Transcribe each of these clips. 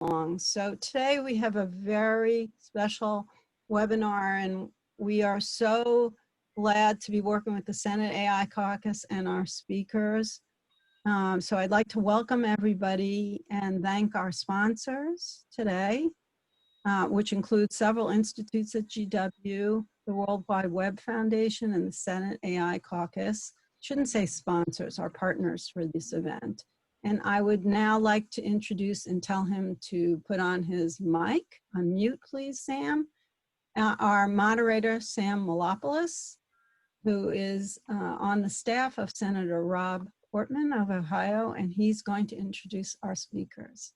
along. So today we have a very special webinar, and we are so glad to be working with the Senate AI Caucus and our speakers. So I'd like to welcome everybody and thank our sponsors today, which include several institutes at GW, the World Wide Web Foundation, and the Senate AI Caucus. Shouldn't say sponsors, our partners for this event. And I would now like to introduce and tell him to put on his mic. Unmute, please, Sam. Our moderator, Sam Mulopulos, who is on the staff of Senator Rob Portman of Ohio, and he's going to introduce our speakers.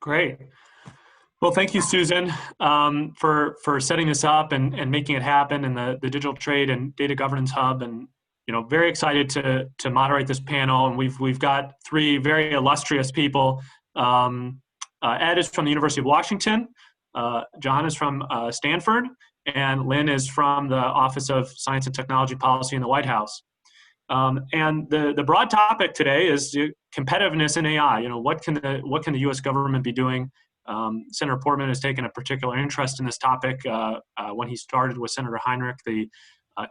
Great. Well, thank you, Susan, for setting this up and making it happen, and the Digital Trade and Data Governance Hub, and very excited to moderate this panel. And we've got three very illustrious people. Ed is from the University of Washington, John is from Stanford, and Lynne is from the Office of Science and Technology Policy in the White House. And the broad topic today is competitiveness in AI. What can the U.S. government be doing? Senator Portman has taken a particular interest in this topic when he started with Senator Heinrich, the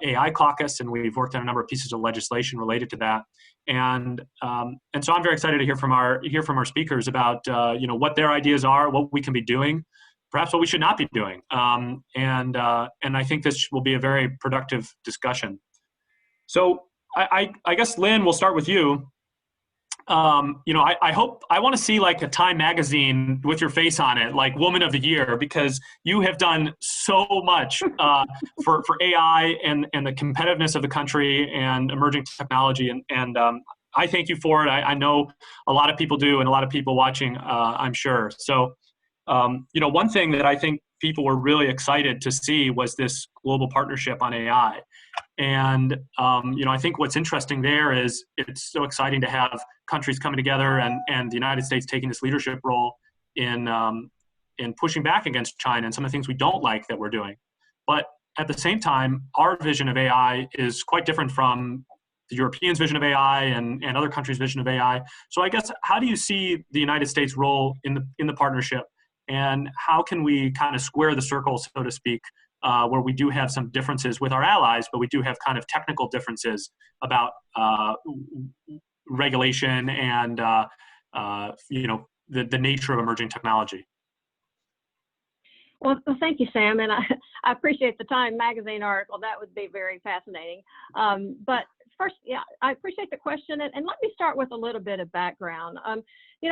AI caucus, and we've worked on a number of pieces of legislation related to that. And so I'm very excited to hear from our speakers about what their ideas are, what we can be doing, perhaps what we should not be doing. And I think this will be a very productive discussion. So I guess, Lynne, we'll start with you. I want to see like a Time magazine with your face on it, like Woman of the Year, because you have done so much for AI and the competitiveness of the country and emerging technology. And I thank you for it. I know a lot of people do, and a lot of people watching, I'm sure. So, one thing that I think people were really excited to see was this global partnership on AI. And, I think what's interesting there is it's so exciting to have countries coming together and the United States taking this leadership role in pushing back against China and some of the things we don't like that we're doing. But at the same time, our vision of AI is quite different from the Europeans' vision of AI and other countries' vision of AI. So I guess, how do you see the United States' role in the partnership, and how can we kind of square the circle, so to speak, where we do have some differences with our allies, but we do have kind of technical differences about regulation and the nature of emerging technology? Well, thank you, Sam, and I appreciate the Time magazine article. That would be very fascinating. But first, yeah, I appreciate the question, and let me start with a little bit of background.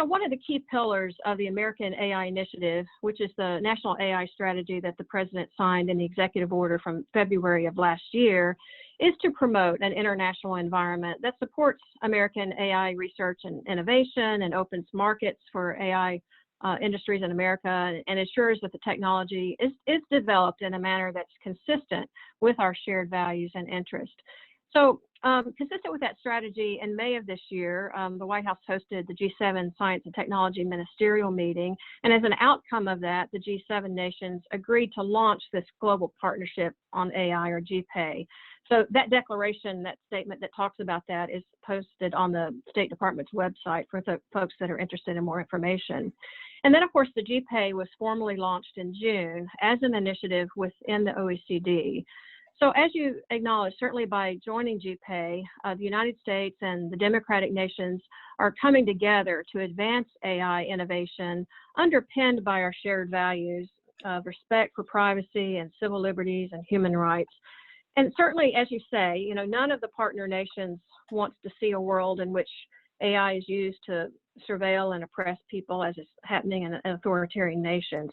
One of the key pillars of the American AI Initiative, which is the national AI strategy that the President signed in the executive order from February of last year, is to promote an international environment that supports American AI research and innovation and opens markets for AI industries in America, and ensures that the technology is developed in a manner that's consistent with our shared values and interests. So consistent with that strategy, in May of this year, the White House hosted the G7 Science and Technology Ministerial meeting, and as an outcome of that, the G7 nations agreed to launch this global partnership on AI, or GPAY. So that declaration, that statement that talks about that, is posted on the State Department's website for the folks that are interested in more information. And then, of course, the GPAY was formally launched in June as an initiative within the OECD. So as you acknowledge, certainly by joining GPAY, the United States and the democratic nations are coming together to advance AI innovation underpinned by our shared values of respect for privacy and civil liberties and human rights. And certainly, as you say, none of the partner nations wants to see a world in which AI is used to surveil and oppress people, as is happening in authoritarian nations.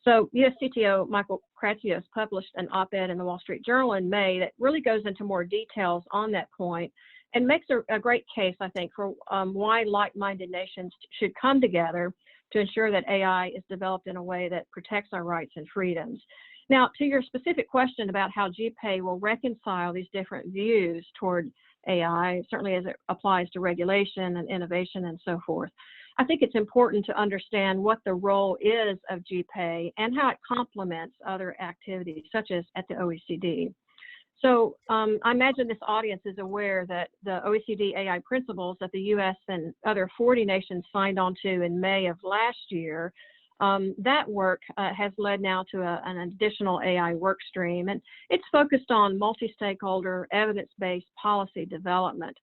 So US CTO Michael Kratsios published an op-ed in the Wall Street Journal in May that really goes into more details on that point and makes a great case, I think, for why like-minded nations should come together to ensure that AI is developed in a way that protects our rights and freedoms. Now, to your specific question about how GPAY will reconcile these different views toward AI, certainly as it applies to regulation and innovation and so forth, I think it's important to understand what the role is of GPAY and how it complements other activities, such as at the OECD. So I imagine this audience is aware that the OECD AI principles that the US and other 40 nations signed on to in May of last year, that work has led now to an additional AI work stream, and it's focused on multi-stakeholder, evidence-based policy development.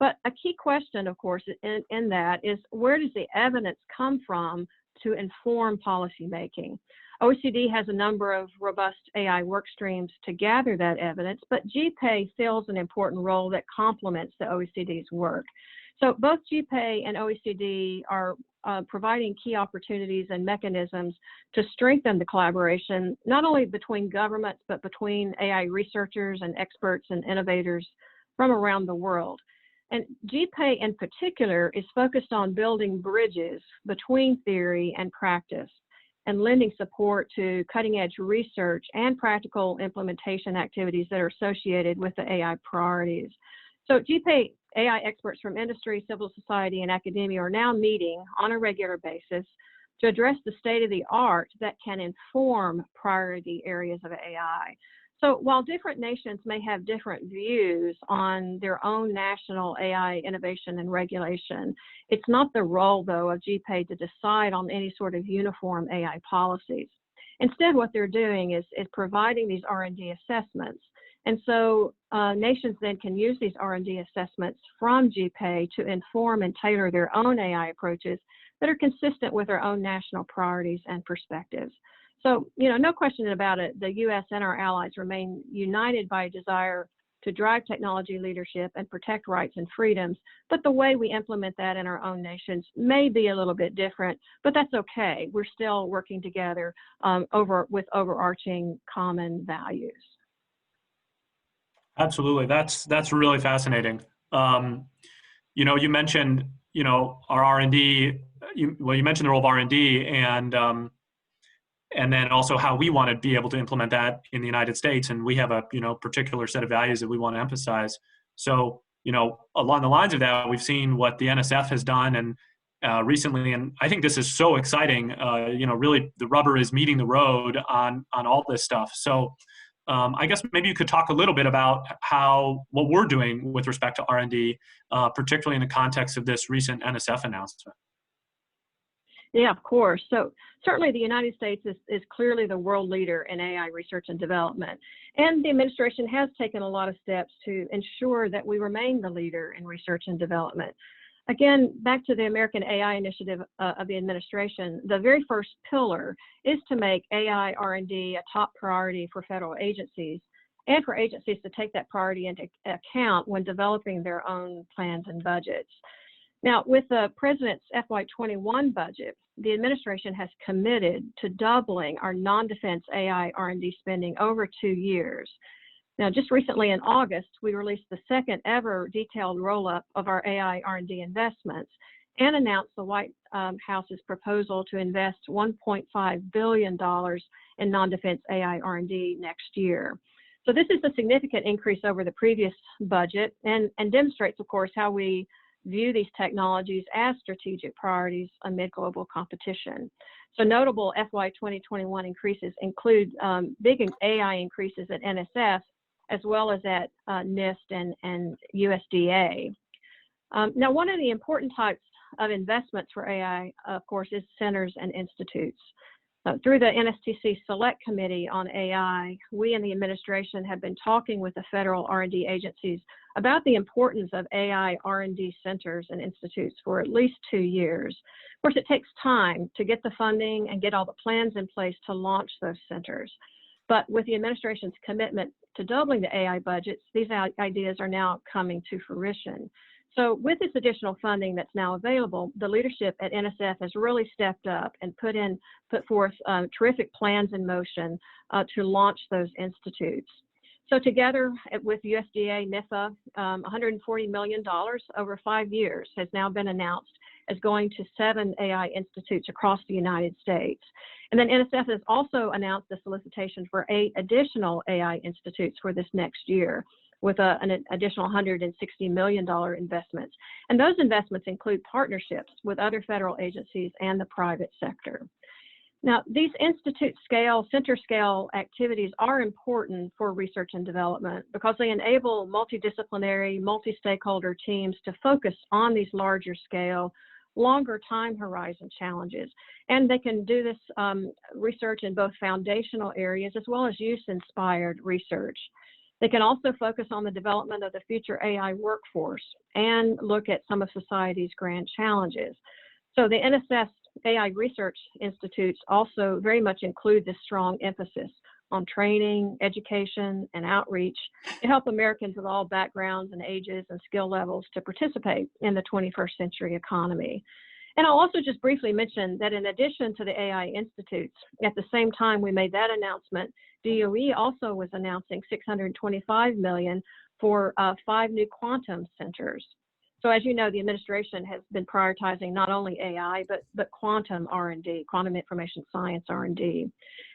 But a key question, of course, in that is, where does the evidence come from to inform policy making? OECD has a number of robust AI work streams to gather that evidence, but GPay fills an important role that complements the OECD's work. So both GPay and OECD are providing key opportunities and mechanisms to strengthen the collaboration, not only between governments, but between AI researchers and experts and innovators from around the world. And GPay in particular is focused on building bridges between theory and practice and lending support to cutting-edge research and practical implementation activities that are associated with the AI priorities. So GPay AI experts from industry, civil society, and academia are now meeting on a regular basis to address the state of the art that can inform priority areas of AI. So while different nations may have different views on their own national AI innovation and regulation, it's not the role, though, of GPay to decide on any sort of uniform AI policies. Instead, what they're doing is providing these R&D assessments. And so nations then can use these R&D assessments from GPay to inform and tailor their own AI approaches that are consistent with their own national priorities and perspectives. So, no question about it, the U.S. and our allies remain united by a desire to drive technology leadership and protect rights and freedoms, but the way we implement that in our own nations may be a little bit different, but that's okay. We're still working together with overarching common values. Absolutely, that's really fascinating. You mentioned, our R&D. You mentioned the role of R&D, and then also how we want to be able to implement that in the United States, and we have a particular set of values that we want to emphasize. So along the lines of that, we've seen what the NSF has done, and recently, and I think this is so exciting. Really, the rubber is meeting the road on all this stuff. So. I guess maybe you could talk a little bit about what we're doing with respect to R&D, particularly in the context of this recent NSF announcement. Yeah, of course. So certainly the United States is clearly the world leader in AI research and development. And the administration has taken a lot of steps to ensure that we remain the leader in research and development. Again, back to the American AI initiative of the administration, the very first pillar is to make AI R&D a top priority for federal agencies and for agencies to take that priority into account when developing their own plans and budgets. Now, with the President's FY21 budget, the administration has committed to doubling our non-defense AI R&D spending over 2 years. Now, just recently in August, we released the second ever detailed roll-up of our AI R&D investments and announced the White House's proposal to invest $1.5 billion in non-defense AI R&D next year. So this is a significant increase over the previous budget and demonstrates, of course, how we view these technologies as strategic priorities amid global competition. So notable FY 2021 increases include big AI increases at NSF, as well as at NIST and USDA. Now, one of the important types of investments for AI, of course, is centers and institutes. Through the NSTC Select Committee on AI, we in the administration have been talking with the federal R&D agencies about the importance of AI R&D centers and institutes for at least 2 years. Of course, it takes time to get the funding and get all the plans in place to launch those centers. But with the administration's commitment to doubling the AI budgets, these ideas are now coming to fruition. So with this additional funding that's now available, the leadership at NSF has really stepped up and put forth terrific plans in motion to launch those institutes. So together with USDA, NIFA, $140 million over 5 years has now been announced as going to 7 AI institutes across the United States. And then NSF has also announced a solicitation for 8 additional AI institutes for this next year, with an additional $160 million investments. And those investments include partnerships with other federal agencies and the private sector. Now, these institute scale, center scale activities are important for research and development because they enable multidisciplinary, multi-stakeholder teams to focus on these larger scale, longer time horizon challenges. And they can do this research in both foundational areas as well as use-inspired research. They can also focus on the development of the future AI workforce and look at some of society's grand challenges. So the NSF AI Research Institutes also very much include this strong emphasis on training, education, and outreach to help Americans of all backgrounds and ages and skill levels to participate in the 21st century economy. And I'll also just briefly mention that in addition to the AI Institutes, at the same time we made that announcement, DOE also was announcing $625 million for 5 new quantum centers. So as you know, the administration has been prioritizing not only AI, but quantum R&D, quantum information science R&D.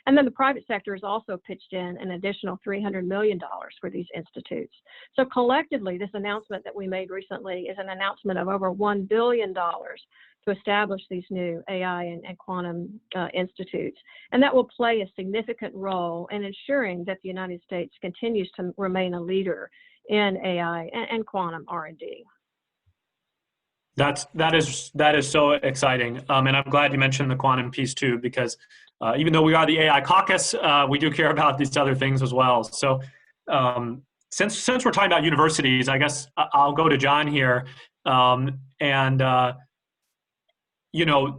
And then the private sector has also pitched in an additional $300 million for these institutes. So collectively, this announcement that we made recently is an announcement of over $1 billion to establish these new AI and quantum institutes. And that will play a significant role in ensuring that the United States continues to remain a leader in AI and quantum R&D. That is so exciting, and I'm glad you mentioned the quantum piece too, because even though we are the AI Caucus, we do care about these other things as well. So since we're talking about universities, I guess I'll go to John here, you know,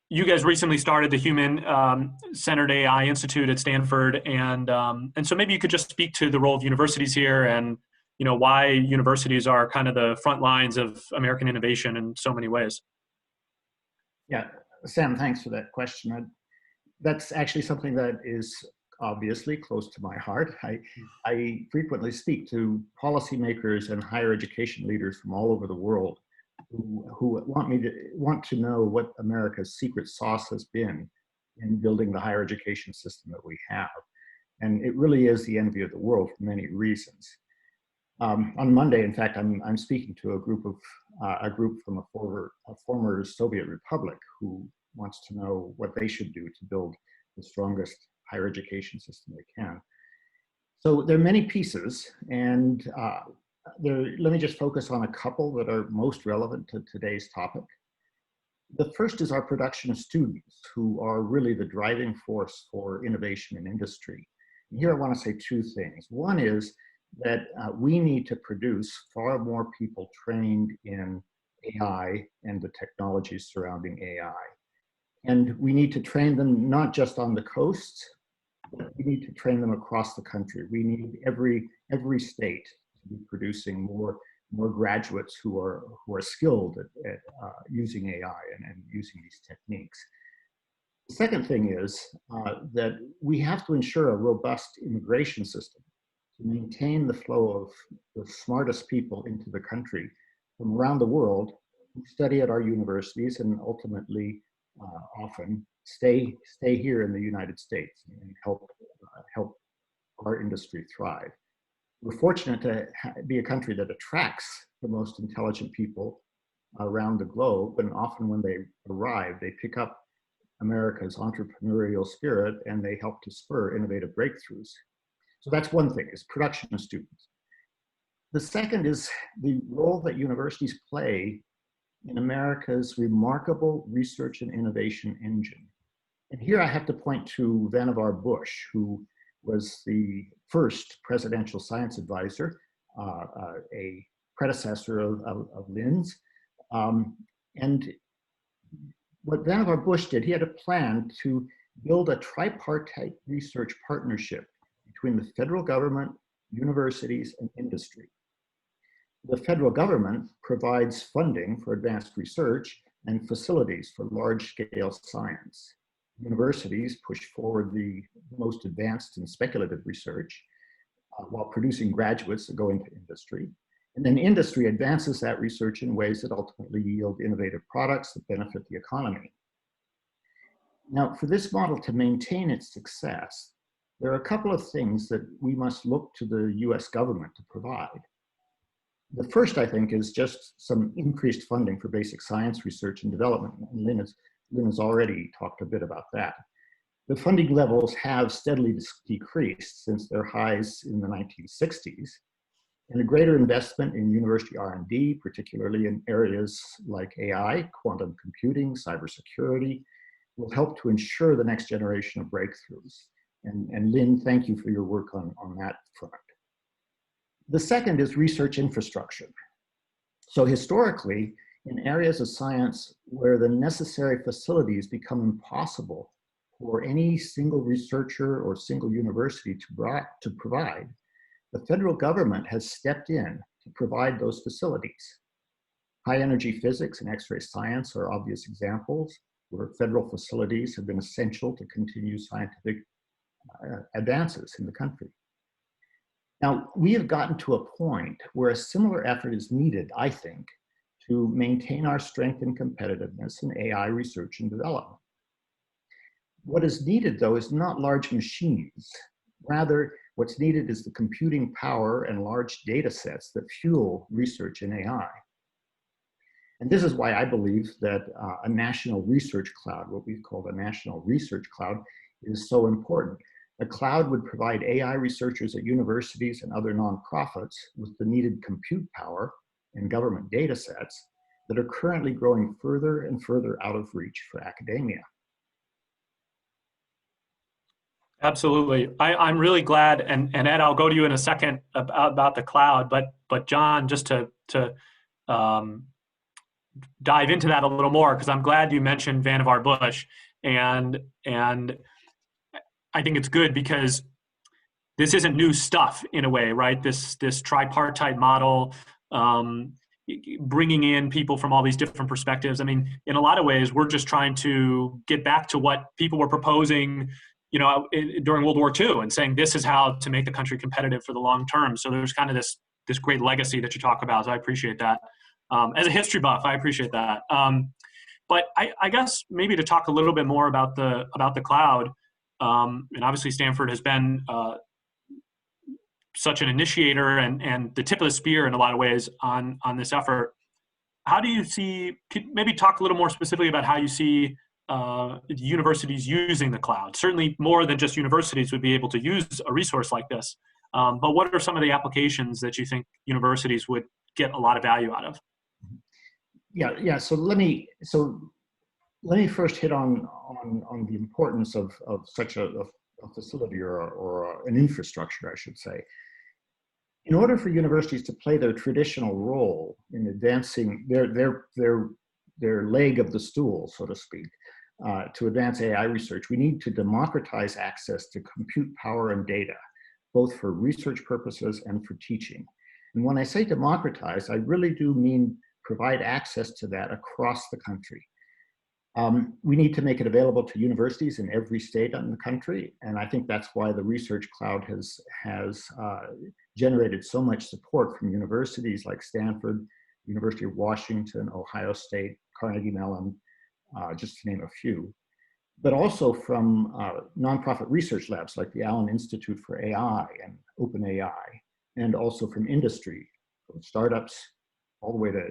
you guys recently started the Human Centered AI Institute at Stanford, and so maybe you could just speak to the role of universities here and you know, why universities are kind of the front lines of American innovation in so many ways. Yeah, Sam, thanks for that question. That's actually something that is obviously close to my heart. I frequently speak to policymakers and higher education leaders from all over the world who want to know what America's secret sauce has been in building the higher education system that we have. And it really is the envy of the world for many reasons. On Monday, in fact, I'm speaking to a group from a former Soviet republic who wants to know what they should do to build the strongest higher education system they can. So there are many pieces, and let me just focus on a couple that are most relevant to today's topic. The first is our production of students, who are really the driving force for innovation in industry. And here I want to say two things. One is that we need to produce far more people trained in AI and the technologies surrounding AI. And we need to train them not just on the coasts, but we need to train them across the country. We need every state to be producing more graduates who are skilled at using AI and using these techniques. The second thing is that we have to ensure a robust immigration system to maintain the flow of the smartest people into the country from around the world who study at our universities and ultimately often stay here in the United States and help our industry thrive. We're fortunate to be a country that attracts the most intelligent people around the globe, and often when they arrive, they pick up America's entrepreneurial spirit and they help to spur innovative breakthroughs. So that's one thing, is production of students. The second is the role that universities play in America's remarkable research and innovation engine. And here I have to point to Vannevar Bush, who was the first presidential science advisor, a predecessor of Lynne's. And what Vannevar Bush did, he had a plan to build a tripartite research partnership between the federal government, universities, and industry. The federal government provides funding for advanced research and facilities for large-scale science. Universities push forward the most advanced and speculative research while producing graduates that go into industry. And then industry advances that research in ways that ultimately yield innovative products that benefit the economy. Now, for this model to maintain its success, there are a couple of things that we must look to the US government to provide. The first, I think, is just some increased funding for basic science research and development. And Lynne has Lynne has already talked a bit about that. The funding levels have steadily decreased since their highs in the 1960s, and a greater investment in university R&D, particularly in areas like AI, quantum computing, cybersecurity, will help to ensure the next generation of breakthroughs. And Lynne, thank you for your work on that front. The second is research infrastructure. So historically, in areas of science where the necessary facilities become impossible for any single researcher or single university to provide, the federal government has stepped in to provide those facilities. High energy physics and X-ray science are obvious examples where federal facilities have been essential to continue scientific advances in the country. Now, we have gotten to a point where a similar effort is needed, I think, to maintain our strength and competitiveness in AI research and development. What is needed, though, is not large machines. Rather, what's needed is the computing power and large data sets that fuel research in AI. And this is why I believe that a national research cloud, what we've called a national research cloud, is so important. A cloud would provide AI researchers at universities and other nonprofits with the needed compute power and government data sets that are currently growing further and further out of reach for academia. Absolutely. I'm really glad, and Ed, I'll go to you in a second about the cloud, but John, just to dive into that a little more, because I'm glad you mentioned Vannevar Bush, and I think it's good because this isn't new stuff in a way, right? This tripartite model, bringing in people from all these different perspectives. I mean, in a lot of ways, we're just trying to get back to what people were proposing, you know, during World War II, and saying this is how to make the country competitive for the long term. So there's kind of this great legacy that you talk about. So I appreciate that. As a history buff, I appreciate that. But I guess maybe to talk a little bit more about the cloud, and obviously Stanford has been such an initiator and the tip of the spear in a lot of ways on this effort. How do you see, maybe talk a little more specifically about how you see universities using the cloud? Certainly more than just universities would be able to use a resource like this. But what are some of the applications that you think universities would get a lot of value out of? Yeah. So let me first hit on the importance of such a facility or an infrastructure, I should say. In order for universities to play their traditional role in advancing their leg of the stool, so to speak, to advance AI research, we need to democratize access to compute power and data, both for research purposes and for teaching. And when I say democratize, I really do mean provide access to that across the country. We need to make it available to universities in every state in the country, and I think that's why the Research Cloud has generated so much support from universities like Stanford, University of Washington, Ohio State, Carnegie Mellon, just to name a few, but also from nonprofit research labs like the Allen Institute for AI and OpenAI, and also from industry, from startups all the way to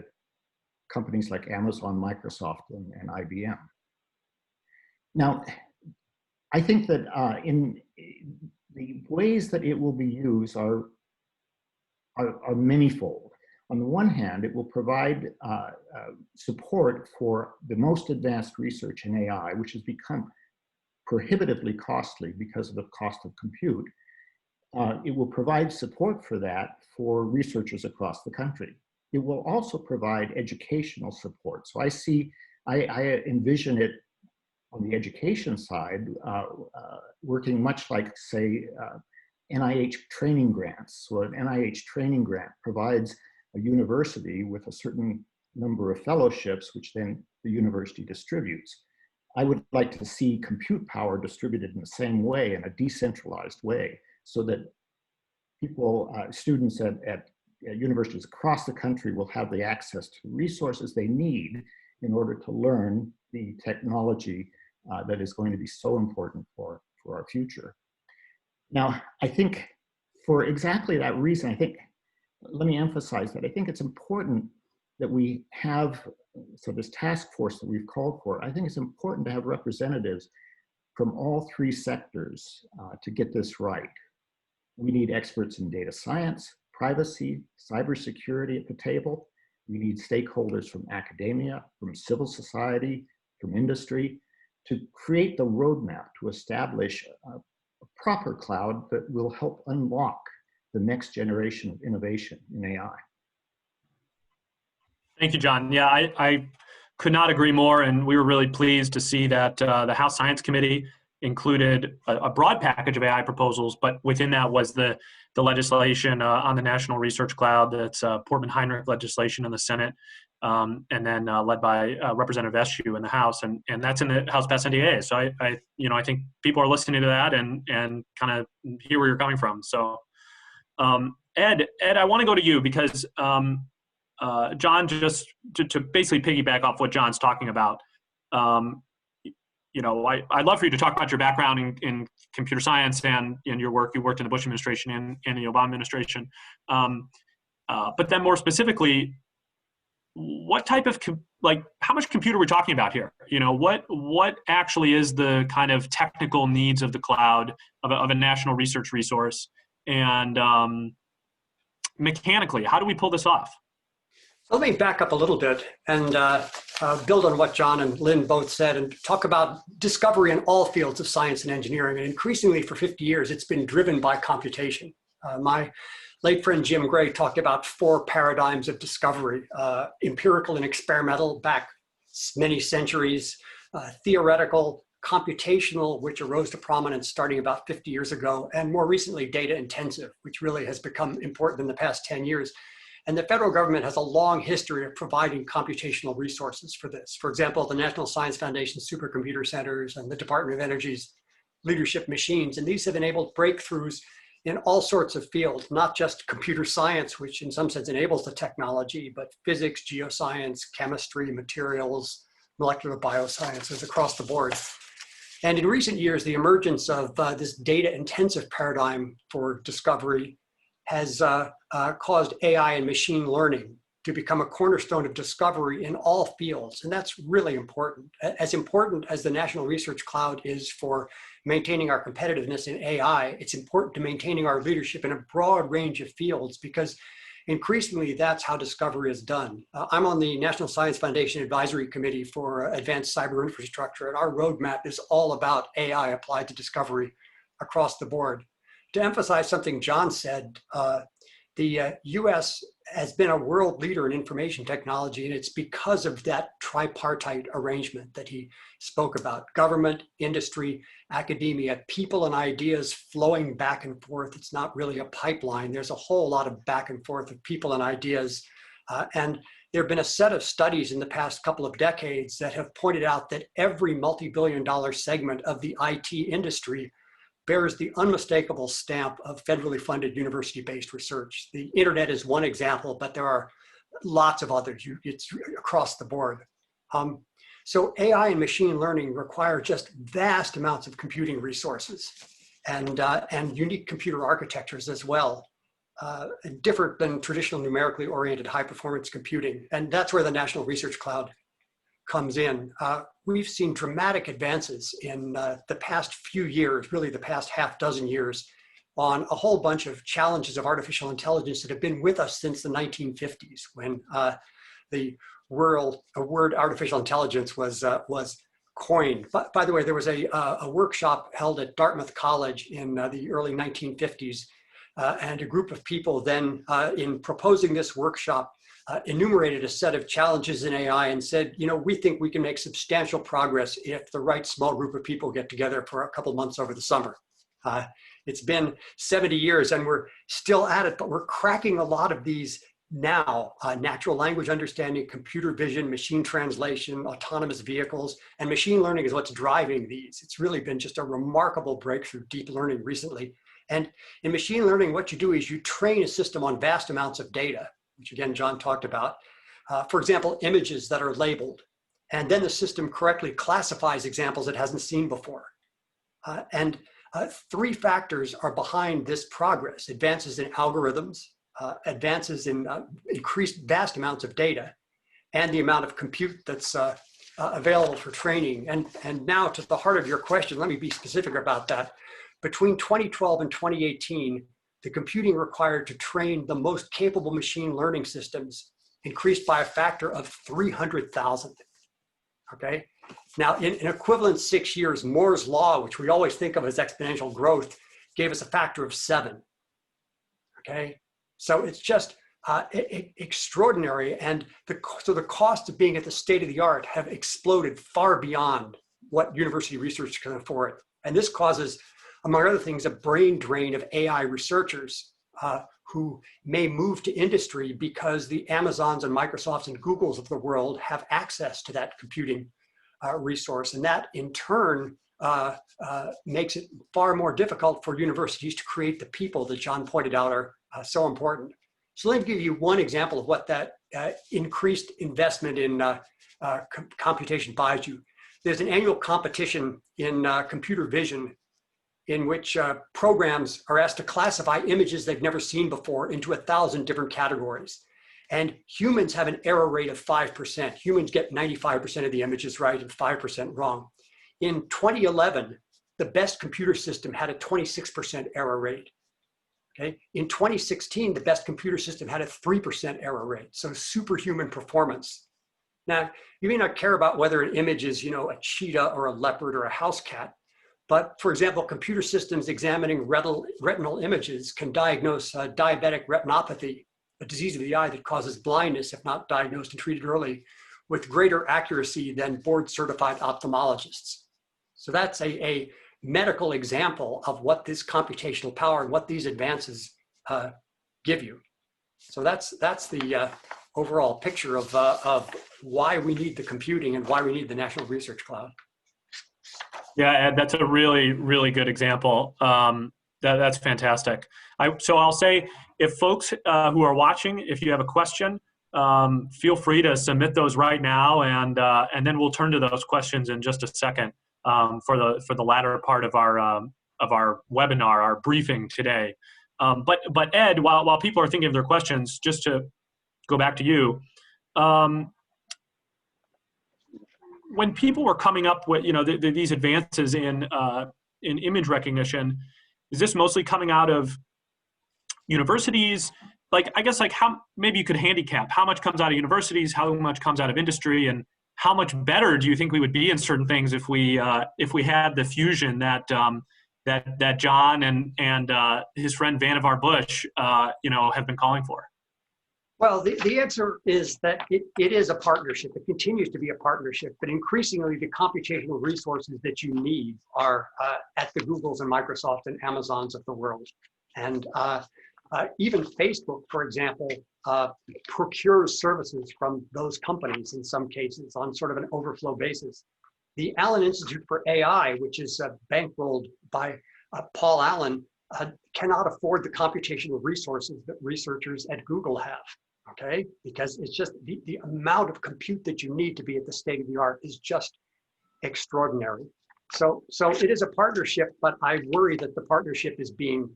companies like Amazon, Microsoft, and IBM. Now, I think that in the ways that it will be used are manyfold. On the one hand, it will provide support for the most advanced research in AI, which has become prohibitively costly because of the cost of compute. It will provide support for that for researchers across the country. It will also provide educational support. So I envision it on the education side, working much like, say, NIH training grants. So an NIH training grant provides a university with a certain number of fellowships, which then the university distributes. I would like to see compute power distributed in the same way, in a decentralized way, so that people, students at universities across the country will have the access to resources they need in order to learn the technology that is going to be so important for our future. Now, I think for exactly that reason, let me emphasize that I think it's important that we have, so this task force that we've called for, I think it's important to have representatives from all three sectors to get this right. We need experts in data science, privacy, cybersecurity at the table. We need stakeholders from academia, from civil society, from industry, to create the roadmap to establish a proper cloud that will help unlock the next generation of innovation in AI. Thank you, John. Yeah, I could not agree more, and we were really pleased to see that the House Science Committee included a broad package of AI proposals, but within that was the legislation on the National Research Cloud. That's Portman-Heinrich legislation in the Senate, and then led by Representative Eshoo in the House, and that's in the House Passed NDA. So I think people are listening to that and kind of hear where you're coming from. So Ed, I want to go to you because John, just to basically piggyback off what John's talking about, I'd love for you to talk about your background in computer science and in your work. You worked in the Bush administration and the Obama administration. But then more specifically, what type of, how much computer we're talking about here? What actually is the kind of technical needs of the cloud, of a national research resource? And mechanically, how do we pull this off? Let me back up a little bit and build on what John and Lynne both said and talk about discovery in all fields of science and engineering. And increasingly for 50 years, it's been driven by computation. My late friend Jim Gray talked about 4 paradigms of discovery: empirical and experimental back many centuries, theoretical, computational, which arose to prominence starting about 50 years ago, and more recently data intensive, which really has become important in the past 10 years. And the federal government has a long history of providing computational resources for this. For example, the National Science Foundation supercomputer centers and the Department of Energy's leadership machines. And these have enabled breakthroughs in all sorts of fields, not just computer science, which in some sense enables the technology, but physics, geoscience, chemistry, materials, molecular biosciences across the board. And in recent years, the emergence of this data-intensive paradigm for discovery has caused AI and machine learning to become a cornerstone of discovery in all fields. And that's really important. As important as the National Research Cloud is for maintaining our competitiveness in AI, it's important to maintaining our leadership in a broad range of fields, because increasingly that's how discovery is done. I'm on the National Science Foundation Advisory Committee for Advanced Cyber Infrastructure, and our roadmap is all about AI applied to discovery across the board. To emphasize something John said, the US has been a world leader in information technology, and it's because of that tripartite arrangement that he spoke about: government, industry, academia, people and ideas flowing back and forth. It's not really a pipeline. There's a whole lot of back and forth of people and ideas. And there have been a set of studies in the past couple of decades that have pointed out that every multi-billion-dollar segment of the IT industry bears the unmistakable stamp of federally funded university-based research. The internet is one example, but there are lots of others. It's across the board. So AI and machine learning require just vast amounts of computing resources and unique computer architectures as well, different than traditional numerically oriented high-performance computing. And that's where the National Research Cloud comes in. We've seen dramatic advances in the past few years, really the past half dozen years, on a whole bunch of challenges of artificial intelligence that have been with us since the 1950s, when the word artificial intelligence was coined. But by the way, there was a workshop held at Dartmouth College in the early 1950s, and a group of people then, in proposing this workshop, enumerated a set of challenges in AI and said, we think we can make substantial progress if the right small group of people get together for a couple months over the summer. It's been 70 years and we're still at it, but we're cracking a lot of these now. Natural language understanding, computer vision, machine translation, autonomous vehicles, and machine learning is what's driving these. It's really been just a remarkable breakthrough, deep learning recently. And in machine learning, what you do is you train a system on vast amounts of data, which again, John talked about. For example, images that are labeled. And then the system correctly classifies examples it hasn't seen before. And 3 factors are behind this progress: advances in algorithms, advances in increased vast amounts of data, and the amount of compute that's available for training. And now to the heart of your question, let me be specific about that. Between 2012 and 2018, the computing required to train the most capable machine learning systems increased by a factor of 300,000. Okay. Now, in an equivalent 6 years, Moore's law, which we always think of as exponential growth, gave us a factor of 7. Okay. So it's just extraordinary. And so the costs of being at the state of the art have exploded far beyond what university research can afford. And this causes, among other things, a brain drain of AI researchers who may move to industry because the Amazons and Microsofts and Googles of the world have access to that computing resource. And that in turn makes it far more difficult for universities to create the people that John pointed out are so important. So let me give you one example of what that increased investment in computation buys you. There's an annual competition in computer vision in which programs are asked to classify images they've never seen before into 1,000 different categories. And humans have an error rate of 5%. Humans get 95% of the images right and 5% wrong. In 2011, the best computer system had a 26% error rate. Okay. In 2016, the best computer system had a 3% error rate. So superhuman performance. Now, you may not care about whether an image is, a cheetah or a leopard or a house cat. But for example, computer systems examining retinal images can diagnose diabetic retinopathy, a disease of the eye that causes blindness if not diagnosed and treated early, with greater accuracy than board-certified ophthalmologists. So that's a medical example of what this computational power and what these advances give you. So that's the overall picture of why we need the computing and why we need the National Research Cloud. Yeah, Ed, that's a really, really good example. That's fantastic. So I'll say, if folks who are watching, if you have a question, feel free to submit those right now, and then we'll turn to those questions in just a second for the latter part of our webinar, our briefing today. But Ed, while people are thinking of their questions, just to go back to you. When people were coming up with, these advances in image recognition, is this mostly coming out of universities? How, maybe you could handicap how much comes out of universities, how much comes out of industry, and how much better do you think we would be in certain things if we had the fusion that that John and his friend Vannevar Bush have been calling for? Well, the answer is that it is a partnership. It continues to be a partnership, but increasingly the computational resources that you need are at the Googles and Microsofts and Amazons of the world. And even Facebook, for example, procures services from those companies in some cases on sort of an overflow basis. The Allen Institute for AI, which is bankrolled by Paul Allen, cannot afford the computational resources that researchers at Google have. Okay, because it's just the amount of compute that you need to be at the state of the art is just extraordinary. So it is a partnership, but I worry that the partnership is being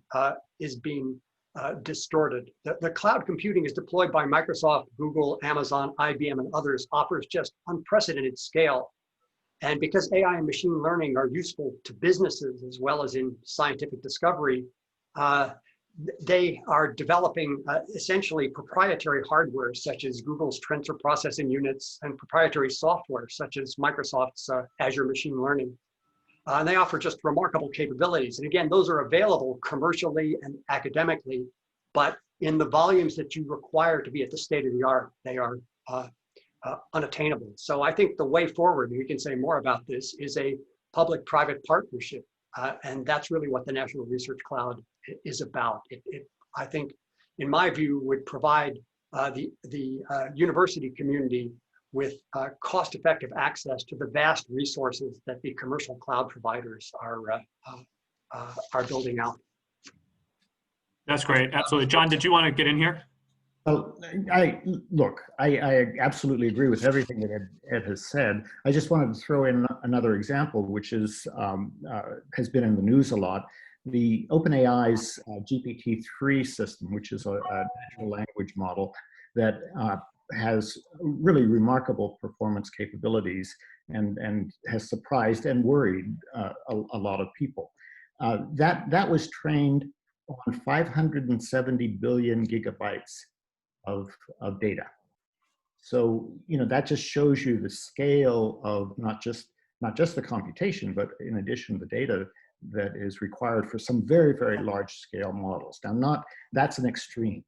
distorted. The cloud computing is deployed by Microsoft, Google, Amazon, IBM, and others, offers just unprecedented scale. And because AI and machine learning are useful to businesses as well as in scientific discovery, they are developing essentially proprietary hardware such as Google's tensor processing units and proprietary software such as Microsoft's Azure Machine Learning. And they offer just remarkable capabilities. And again, those are available commercially and academically, but in the volumes that you require to be at the state of the art, they are unattainable. So I think the way forward, and we can say more about this, is a public-private partnership. And that's really what the National Research Cloud is about. I think, in my view, would provide the university community with cost-effective access to the vast resources that the commercial cloud providers are building out. That's great. Absolutely. John, did you want to get in here? Well, I absolutely agree with everything that Ed has said. I just wanted to throw in another example, which is has been in the news a lot. The OpenAI's GPT-3 system, which is a natural language model that has really remarkable performance capabilities and has surprised and worried a lot of people. That was trained on 570 billion gigabytes of data. So, you know, that just shows you the scale of not just the computation, but in addition, the data that is required for some very, very large scale models. Now, that's an extreme.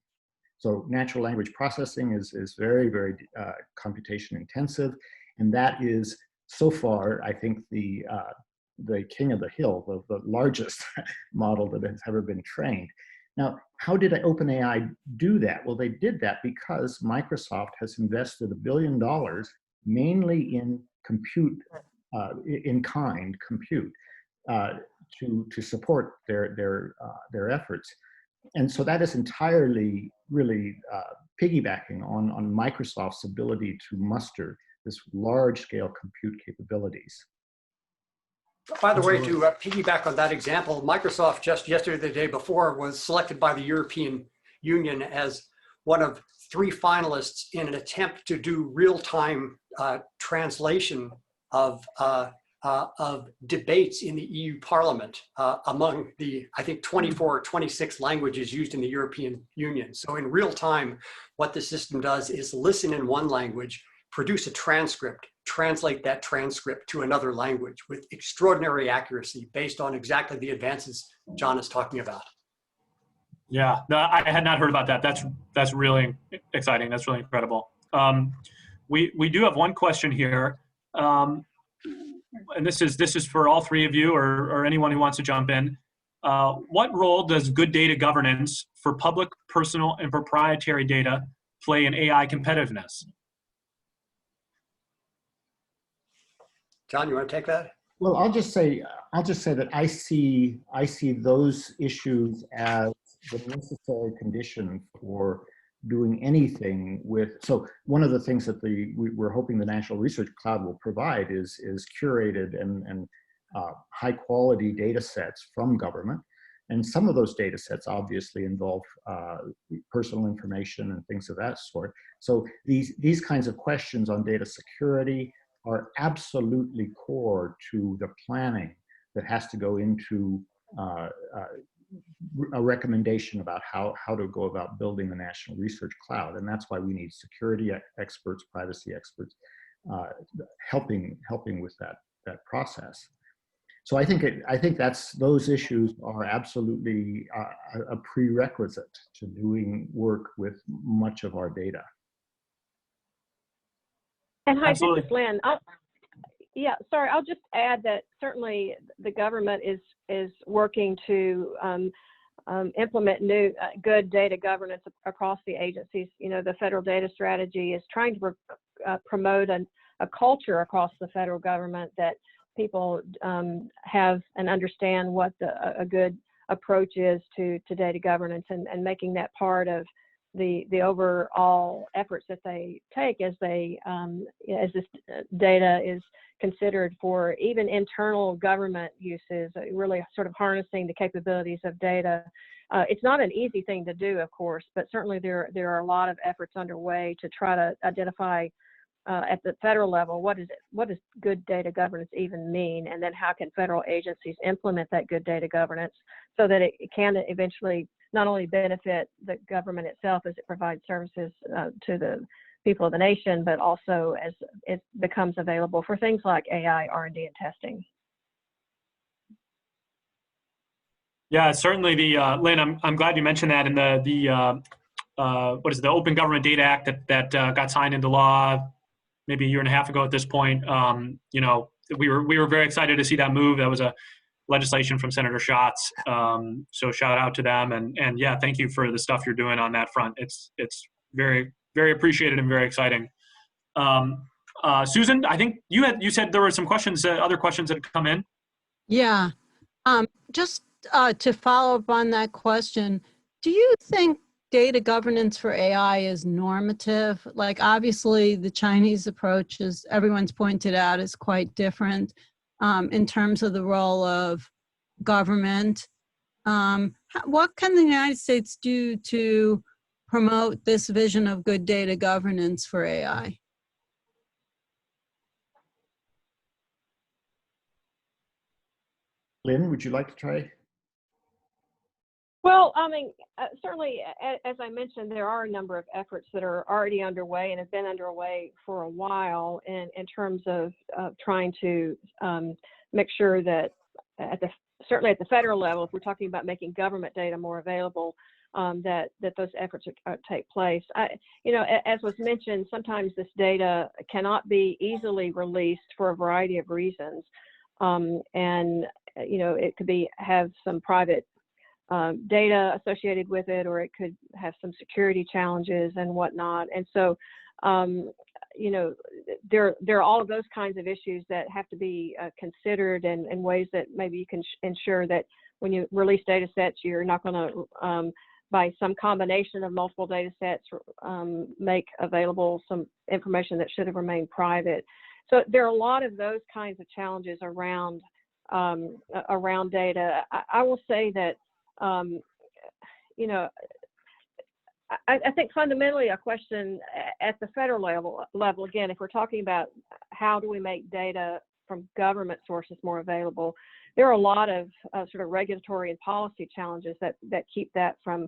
So natural language processing is very, very computation intensive. And that is so far, I think, the king of the hill, the largest model that has ever been trained. Now, how did OpenAI do that? Well, they did that because Microsoft has invested $1 billion mainly in compute, in-kind compute, to support their efforts. And so that is entirely really piggybacking on Microsoft's ability to muster this large-scale compute capabilities. By the way, to piggyback on that example, Microsoft just yesterday, the day before, was selected by the European Union as one of 3 finalists in an attempt to do real-time translation of debates in the EU Parliament among the, I think, 24 or 26 languages used in the European Union. So in real time, what the system does is listen in one language, produce a transcript, translate that transcript to another language with extraordinary accuracy based on exactly the advances John is talking about. Yeah, no, I had not heard about that. That's really exciting. That's really incredible. We do have one question here. And this is for all 3 of you or anyone who wants to jump in. What role does good data governance for public, personal, and proprietary data play in AI competitiveness? John, you want to take that? Well, I'll just say that I see those issues as the necessary condition for doing anything with. So one of the things that we're hoping the National Research Cloud will provide is curated and high quality data sets from government. And some of those data sets obviously involve personal information and things of that sort. So these kinds of questions on data security are absolutely core to the planning that has to go into a recommendation about how to go about building the National Research Cloud. And that's why we need security experts, privacy experts, helping with that process. So I think those issues are absolutely a prerequisite to doing work with much of our data. And hi, this is Lynne. I'll just add that certainly the government is working to implement new good data governance across the agencies. You know, the federal data strategy is trying to promote a culture across the federal government that people have and understand what a good approach is to data governance and making that part of the overall efforts that they take as this data is considered for even internal government uses, really sort of harnessing the capabilities of data. It's not an easy thing to do, of course, but certainly there are a lot of efforts underway to try to identify at the federal level what does good data governance even mean, and then how can federal agencies implement that good data governance so that it can eventually not only benefit the government itself as it provides services to the people of the nation, but also as it becomes available for things like AI, R&D, and testing. Yeah, certainly Lynne, I'm glad you mentioned that. And what is it, the Open Government Data Act that got signed into law maybe a year and a half ago at this point. You know, we were very excited to see that move. That was a legislation from Senator Schatz. So shout out to them, and yeah, thank you for the stuff you're doing on that front. It's very, very appreciated and very exciting. Susan, I think you said there were some questions, other questions that had come in. Yeah, just to follow up on that question, do you think data governance for AI is normative? Like, obviously the Chinese approach, as everyone's pointed out, is quite different in terms of the role of government. What can the United States do to promote this vision of good data governance for AI? Lynn, would you like to try? Well, I mean, certainly, as I mentioned, there are a number of efforts that are already underway and have been underway for a while in terms of trying to make sure that certainly at the federal level, if we're talking about making government data more available, that those efforts take place. As was mentioned, sometimes this data cannot be easily released for a variety of reasons, and it could have some private data associated with it, or it could have some security challenges and whatnot. And so, there are all of those kinds of issues that have to be considered, and ways that maybe you can ensure that when you release data sets, you're not going to, by some combination of multiple data sets, make available some information that should have remained private. So there are a lot of those kinds of challenges around data. I will say that I think fundamentally a question at the federal level, again, if we're talking about how do we make data from government sources more available, there are a lot of sort of regulatory and policy challenges that keep that from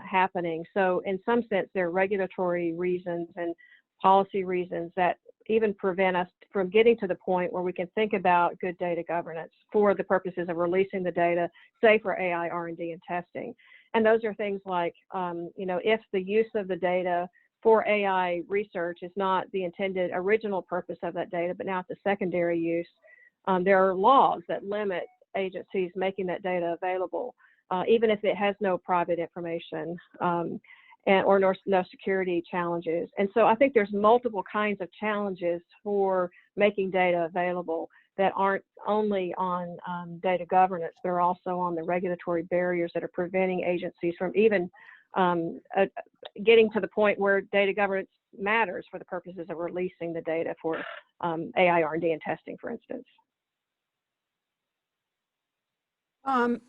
happening. So in some sense, there are regulatory reasons and policy reasons that even prevent us from getting to the point where we can think about good data governance for the purposes of releasing the data, say for AI, R&D, and testing. And those are things like, if the use of the data for AI research is not the intended original purpose of that data, but now it's a secondary use, there are laws that limit agencies making that data available, even if it has no private information. Or no security challenges. And so I think there's multiple kinds of challenges for making data available that aren't only on data governance, but are also on the regulatory barriers that are preventing agencies from even getting to the point where data governance matters for the purposes of releasing the data for AI, R&D, and testing, for instance.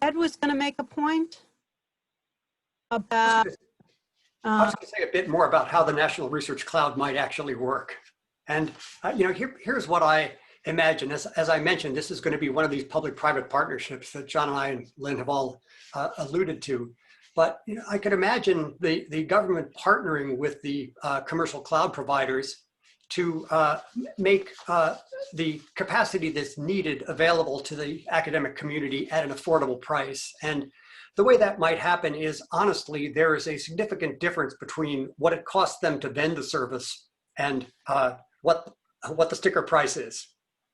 Ed was going to make a point about... I was going to say a bit more about how the National Research Cloud might actually work. And here's what I imagine. As I mentioned, this is going to be one of these public-private partnerships that John and I and Lynn have all alluded to. But I could imagine the government partnering with the commercial cloud providers to make the capacity that's needed available to the academic community at an affordable price. And the way that might happen is, honestly, there is a significant difference between what it costs them to vend the service and what the sticker price is,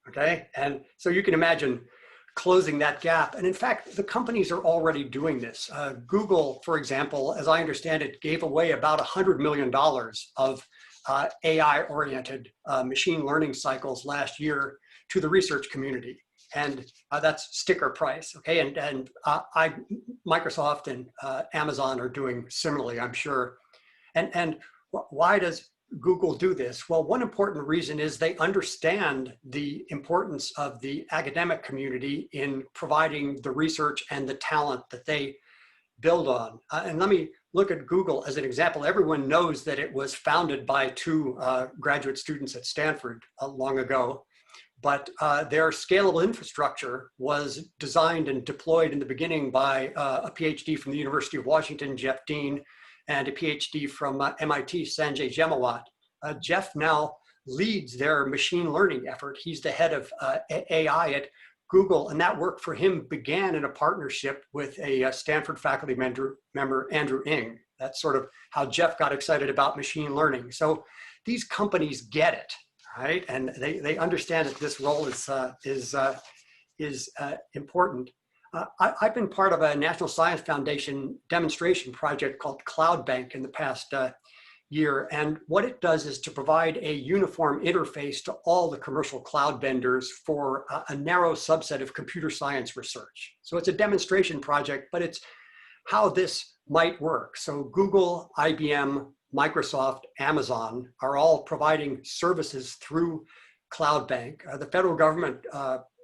okay? And so you can imagine closing that gap. And in fact, the companies are already doing this. Google, for example, as I understand it, gave away about $100 million of AI-oriented machine learning cycles last year to the research community. And that's sticker price, okay? And Microsoft and Amazon are doing similarly, I'm sure. And why does Google do this? Well, one important reason is they understand the importance of the academic community in providing the research and the talent that they build on. And let me look at Google as an example. Everyone knows that it was founded by two graduate students at Stanford long ago. But their scalable infrastructure was designed and deployed in the beginning by a PhD from the University of Washington, Jeff Dean, and a PhD from MIT, Sanjay Jemawat. Jeff now leads their machine learning effort. He's the head of AI at Google, and that work for him began in a partnership with a Stanford faculty member, Andrew Ng. That's sort of how Jeff got excited about machine learning. So these companies get it. Right, and they understand that this role is important. I've been part of a National Science Foundation demonstration project called Cloud Bank in the past year, and what it does is to provide a uniform interface to all the commercial cloud vendors for a narrow subset of computer science research. So it's a demonstration project, but it's how this might work. So Google, IBM, Microsoft, Amazon are all providing services through Cloud Bank. The federal government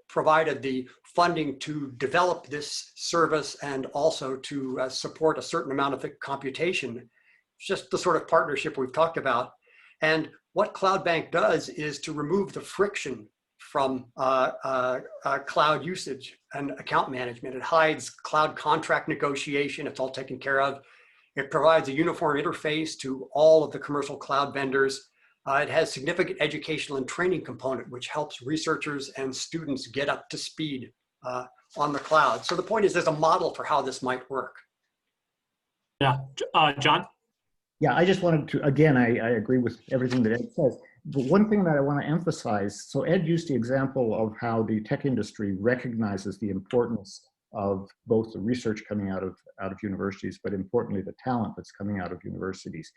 provided the funding to develop this service and also to support a certain amount of the computation just the sort of partnership we've talked about. And what Cloud Bank does is to remove the friction from cloud usage and account management. It hides cloud contract negotiation. It's all taken care of. It provides a uniform interface to all of the commercial cloud vendors. It has significant educational and training component, which helps researchers and students get up to speed on the cloud. So the point is there's a model for how this might work. Yeah, John? Yeah, I just wanted to, again, I agree with everything that Ed says. But one thing that I want to emphasize, so Ed used the example of how the tech industry recognizes the importance of both the research coming out of universities, but importantly, the talent that's coming out of universities.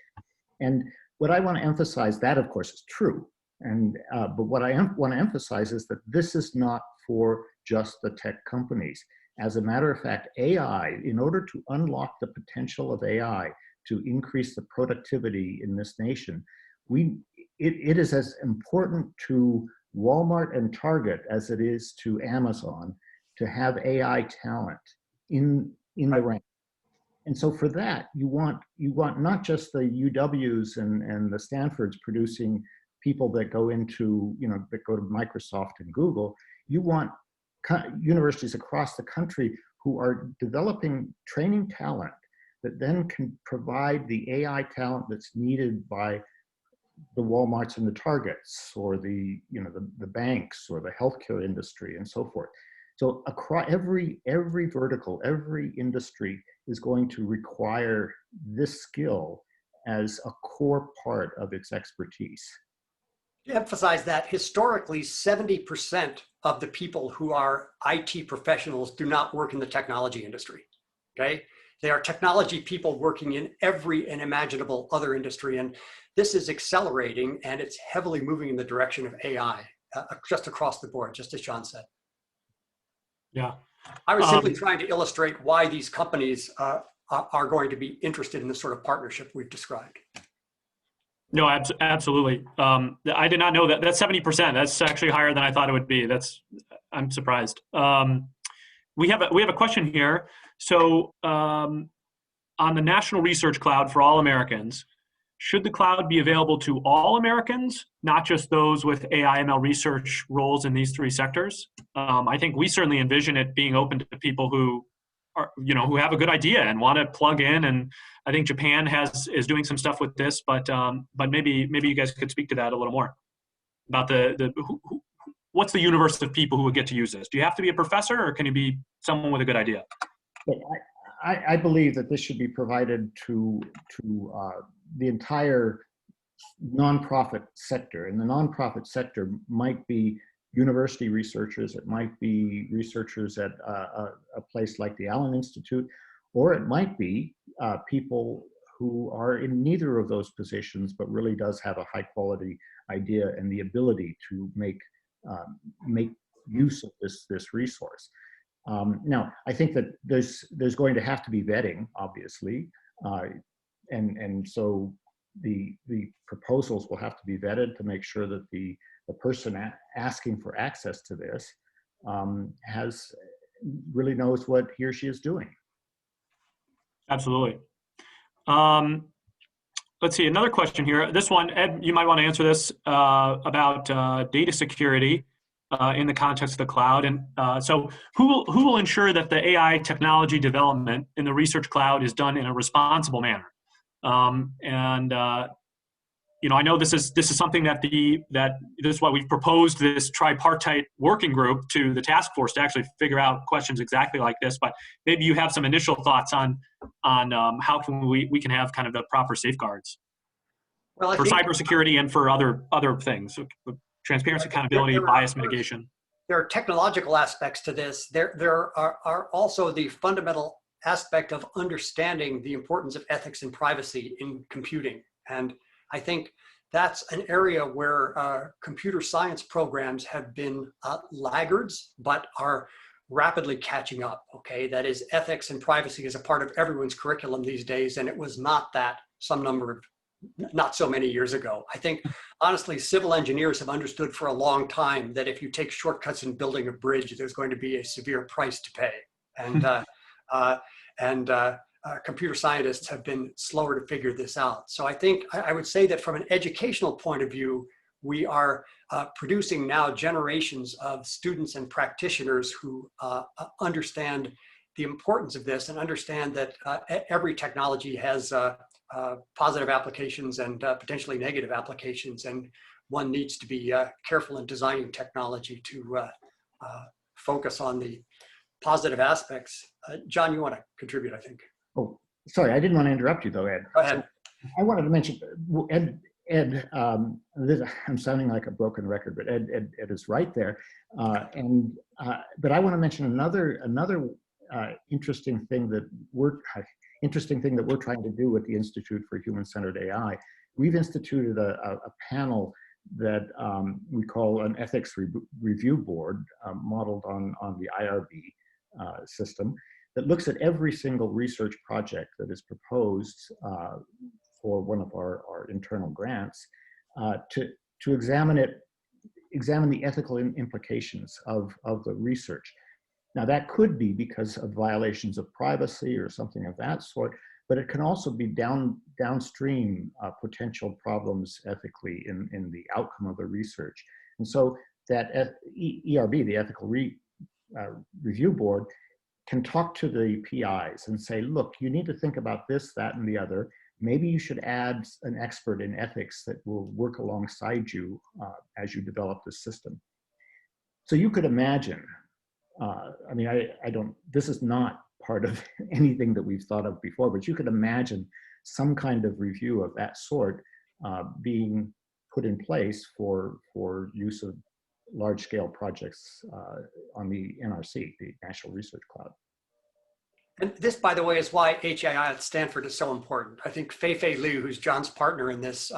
And what I want to emphasize, that of course is true. And, but what I want to emphasize is that this is not for just the tech companies. As a matter of fact, AI, in order to unlock the potential of AI to increase the productivity in this nation, it is as important to Walmart and Target as it is to Amazon to have AI talent in the rank. And so for that, you want not just the UWs and the Stanfords producing people that go into, that go to Microsoft and Google. You want universities across the country who are developing training talent that then can provide the AI talent that's needed by the Walmarts and the Targets, or the banks, or the healthcare industry, and so forth. So across every vertical, every industry is going to require this skill as a core part of its expertise. To emphasize that, historically, 70% of the people who are IT professionals do not work in the technology industry, okay? They are technology people working in every imaginable other industry. And this is accelerating, and it's heavily moving in the direction of AI, just across the board, just as John said. Yeah. I was simply trying to illustrate why these companies are going to be interested in the sort of partnership we've described. No, absolutely. I did not know that. That's 70%. That's actually higher than I thought it would be. I'm surprised. We have a question here. So on the National Research Cloud for all Americans, should the cloud be available to all Americans, not just those with AI/ML research roles in these three sectors? I think we certainly envision it being open to people who are, who have a good idea and want to plug in. And I think Japan is doing some stuff with this, but maybe you guys could speak to that a little more about what's the universe of people who would get to use this? Do you have to be a professor, or can you be someone with a good idea? I believe that this should be provided to the entire nonprofit sector. And the nonprofit sector might be university researchers, it might be researchers at a place like the Allen Institute, or it might be people who are in neither of those positions, but really does have a high quality idea and the ability to make use of this resource. Now, I think that there's going to have to be vetting, obviously, and so the proposals will have to be vetted to make sure that the person asking for access to this really knows what he or she is doing. Absolutely. Let's see, another question here. This one, Ed, you might want to answer this about data security in the context of the cloud. And so who will ensure that the AI technology development in the research cloud is done in a responsible manner? I know this is something that this is why we've proposed this tripartite working group to the task force to actually figure out questions exactly like this. But maybe you have some initial thoughts on how can we can have kind of the proper safeguards for cybersecurity and for other things, transparency, accountability, bias mitigation. There are technological aspects to this. There are also the fundamental aspect of understanding the importance of ethics and privacy in computing. And I think that's an area where computer science programs have been laggards, but are rapidly catching up, okay? That is, ethics and privacy is a part of everyone's curriculum these days, and it was not that not so many years ago. I think, honestly, civil engineers have understood for a long time that if you take shortcuts in building a bridge, there's going to be a severe price to pay. And computer scientists have been slower to figure this out. So I think I would say that from an educational point of view, we are producing now generations of students and practitioners who understand the importance of this and understand that every technology has positive applications and potentially negative applications, and one needs to be careful in designing technology to focus on the positive aspects. John, you want to contribute, I think. Oh, sorry, I didn't want to interrupt you though, Ed. Go ahead. So I wanted to mention, Ed, I'm sounding like a broken record, but Ed is right there. But I want to mention another interesting thing that we're trying to do with the Institute for Human-Centered AI. We've instituted a panel that we call an ethics review board, modeled on the IRB system, that looks at every single research project that is proposed for one of our internal grants, to examine the ethical implications of the research. Now that could be because of violations of privacy or something of that sort, but it can also be downstream potential problems ethically in the outcome of the research. And so that ERB, the Ethical Review Board, can talk to the PIs and say, look, you need to think about this, that, and the other. Maybe you should add an expert in ethics that will work alongside you as you develop this system. So you could imagine, I mean, this is not part of anything that we've thought of before, but you could imagine some kind of review of that sort being put in place for use of large-scale projects on the NRC, the National Research Cloud. And this, by the way, is why HAI at Stanford is so important. I think Fei Liu, who's John's partner in this,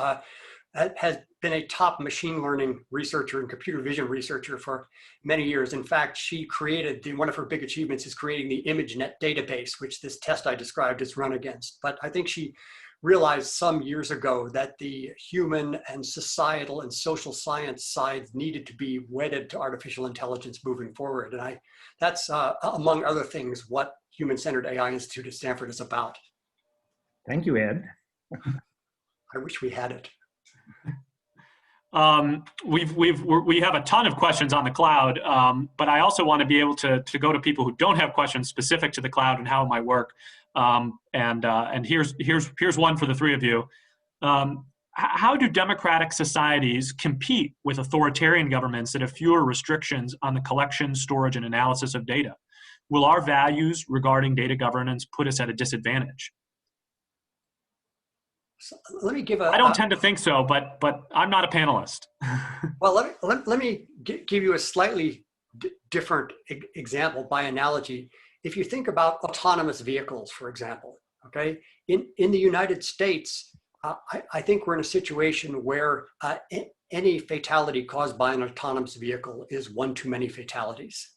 has been a top machine learning researcher and computer vision researcher for many years. In fact, she created, one of her big achievements is creating the ImageNet database, which this test I described is run against. But I think she realized some years ago that the human and societal and social science sides needed to be wedded to artificial intelligence moving forward. And that's, among other things, what Human-Centered AI Institute at Stanford is about. Thank you, Ed. I wish we had it. We have a ton of questions on the cloud, but I also want to be able to go to people who don't have questions specific to the cloud and how it might work. And here's one for the three of you. How do democratic societies compete with authoritarian governments that have fewer restrictions on the collection, storage, and analysis of data? Will our values regarding data governance put us at a disadvantage? So let me give I don't tend to think so, but I'm not a panelist. Well, let me give you a slightly different example by analogy. If you think about autonomous vehicles, for example, okay, in the United States, I think we're in a situation where any fatality caused by an autonomous vehicle is one too many fatalities,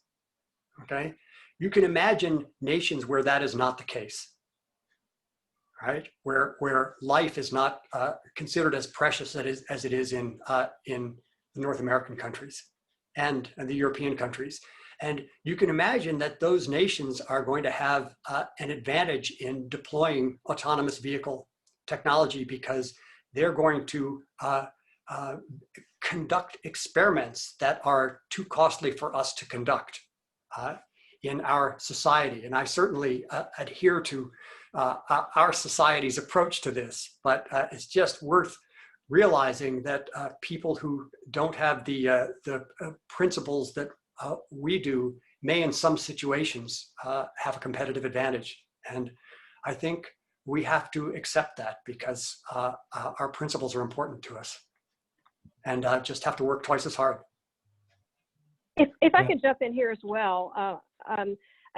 okay? You can imagine nations where that is not the case, right? Where life is not considered as precious as it is in the North American countries and the European countries. And you can imagine that those nations are going to have an advantage in deploying autonomous vehicle technology because they're going to conduct experiments that are too costly for us to conduct in our society. And I certainly adhere to our society's approach to this, but it's just worth realizing that people who don't have the principles that we do may in some situations have a competitive advantage. And I think we have to accept that because our principles are important to us and just have to work twice as hard. If I could jump in here as well,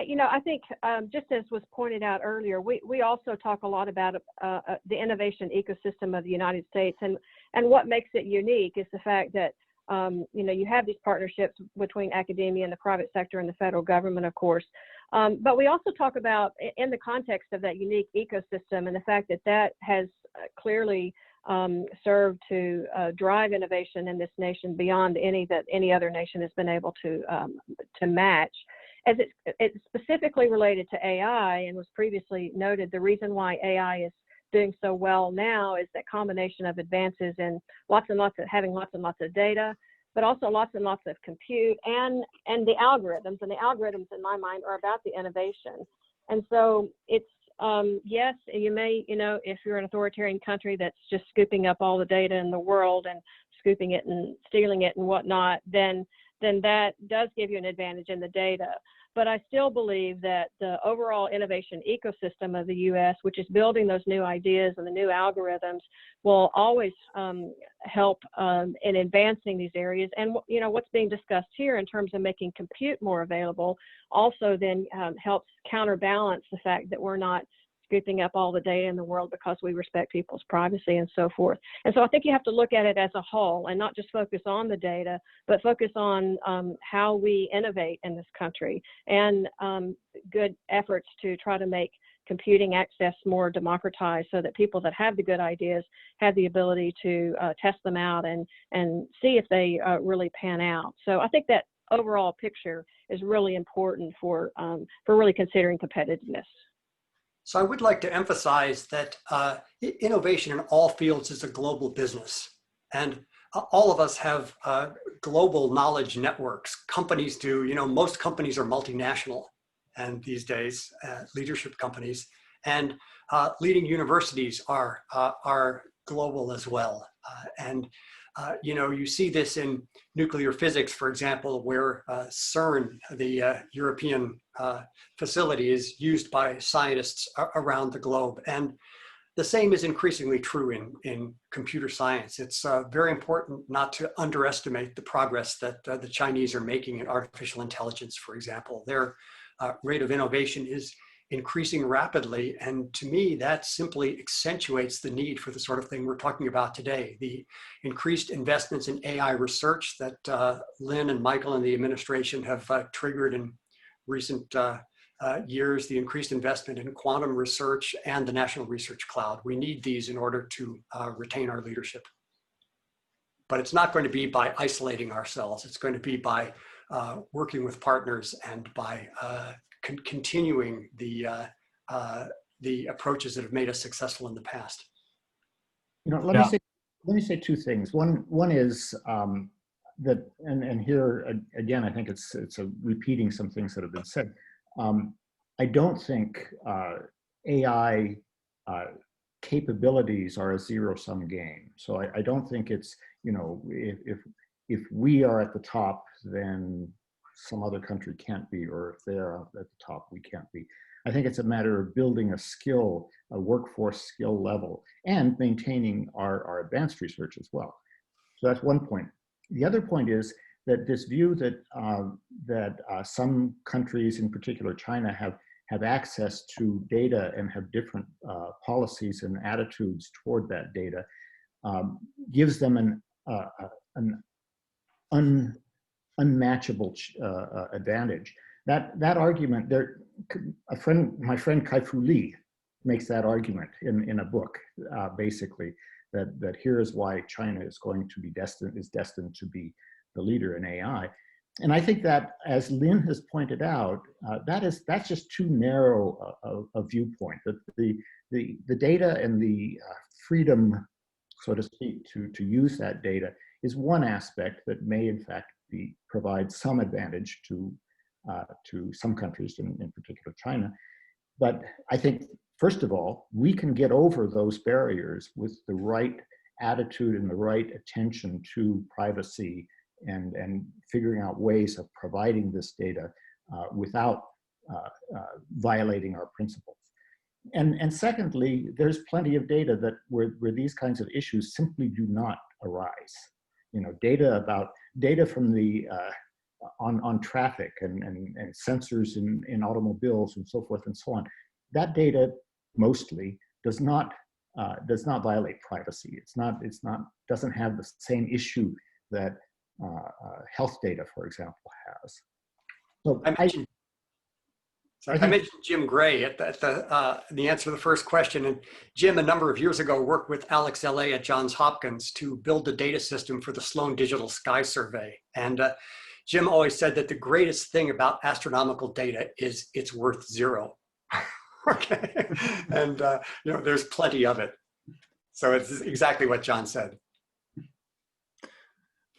you know, I think just as was pointed out earlier, we also talk a lot about the innovation ecosystem of the United States, and what makes it unique is the fact that you know, you have these partnerships between academia and the private sector and the federal government, of course. But we also talk about, in the context of that unique ecosystem, and the fact that that has clearly served to drive innovation in this nation beyond any that any other nation has been able to match, as it's specifically related to AI and was previously noted, the reason why AI is doing so well now is that combination of advances in having lots and lots of data, but also lots and lots of compute and the algorithms. And the algorithms, in my mind, are about the innovation. And so it's, yes, you may, if you're an authoritarian country that's just scooping up all the data in the world and scooping it and stealing it and whatnot, then that does give you an advantage in the data. But I still believe that the overall innovation ecosystem of the U.S., which is building those new ideas and the new algorithms, will always help in advancing these areas. And what's being discussed here in terms of making compute more available also then helps counterbalance the fact that we're not scooping up all the data in the world because we respect people's privacy and so forth. And so I think you have to look at it as a whole and not just focus on the data, but focus on how we innovate in this country and good efforts to try to make computing access more democratized so that people that have the good ideas have the ability to test them out and see if they really pan out. So I think that overall picture is really important for really considering competitiveness. So I would like to emphasize that innovation in all fields is a global business. And all of us have global knowledge networks. Companies do, most companies are multinational and these days, leadership companies. And leading universities are global as well. You see this in nuclear physics, for example, where CERN, the European facility, is used by scientists around the globe. And the same is increasingly true in computer science. It's very important not to underestimate the progress that the Chinese are making in artificial intelligence, for example. Their rate of innovation is increasing rapidly. And to me, that simply accentuates the need for the sort of thing we're talking about today. The increased investments in AI research that Lynne and Michael and the administration have triggered in recent years, the increased investment in quantum research and the National Research Cloud. We need these in order to retain our leadership. But it's not going to be by isolating ourselves. It's going to be by working with partners and by continuing the approaches that have made us successful in the past. Let me say two things. One is that, and here again, I think it's repeating some things that have been said. I don't think AI capabilities are a zero-sum game. So I don't think it's, if we are at the top, then some other country can't be, or if they're at the top, we can't be. I think it's a matter of building a workforce skill level, and maintaining our advanced research as well. So that's one point. The other point is that this view that some countries, in particular China, have access to data and have different policies and attitudes toward that data gives them an unmatchable advantage. That argument, my friend Kai-Fu Lee makes that argument in a book, basically, that here is why China is destined to be the leader in AI. And I think that, as Lynne has pointed out, that's just too narrow a viewpoint. That the data and the freedom, so to speak, to use that data is one aspect that may in fact provide some advantage to some countries, in particular China. But I think, first of all, we can get over those barriers with the right attitude and the right attention to privacy and figuring out ways of providing this data without violating our principles. And secondly, there's plenty of data where these kinds of issues simply do not arise. Data from the on traffic and sensors in automobiles and so forth and so on. That data mostly does not violate privacy. Doesn't have the same issue that health data, for example, has. So I mentioned Jim Gray at the answer to the first question. And Jim, a number of years ago, worked with Alex L.A. at Johns Hopkins to build the data system for the Sloan Digital Sky Survey. And Jim always said that the greatest thing about astronomical data is it's worth zero. Okay, and you know, there's plenty of it. So it's exactly what John said.